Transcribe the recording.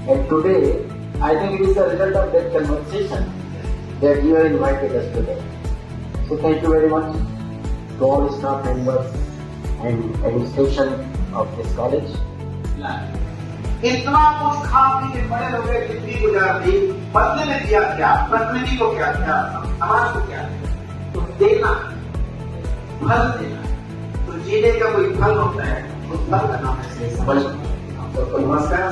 And today, I think it is the result of that conversation that you have invited us today. So thank you very much to all staff members and administration of this college. इतना कुछ खा P के बड़े हो गए, जिंदगी गुजार दी, बदले में दिया क्या, प्रकृति को क्या दिया, समाज को क्या दिया? तो देना, फल देना, तो जीने का कोई फल होता है, उस फल का नाम है। तो नमस्कार,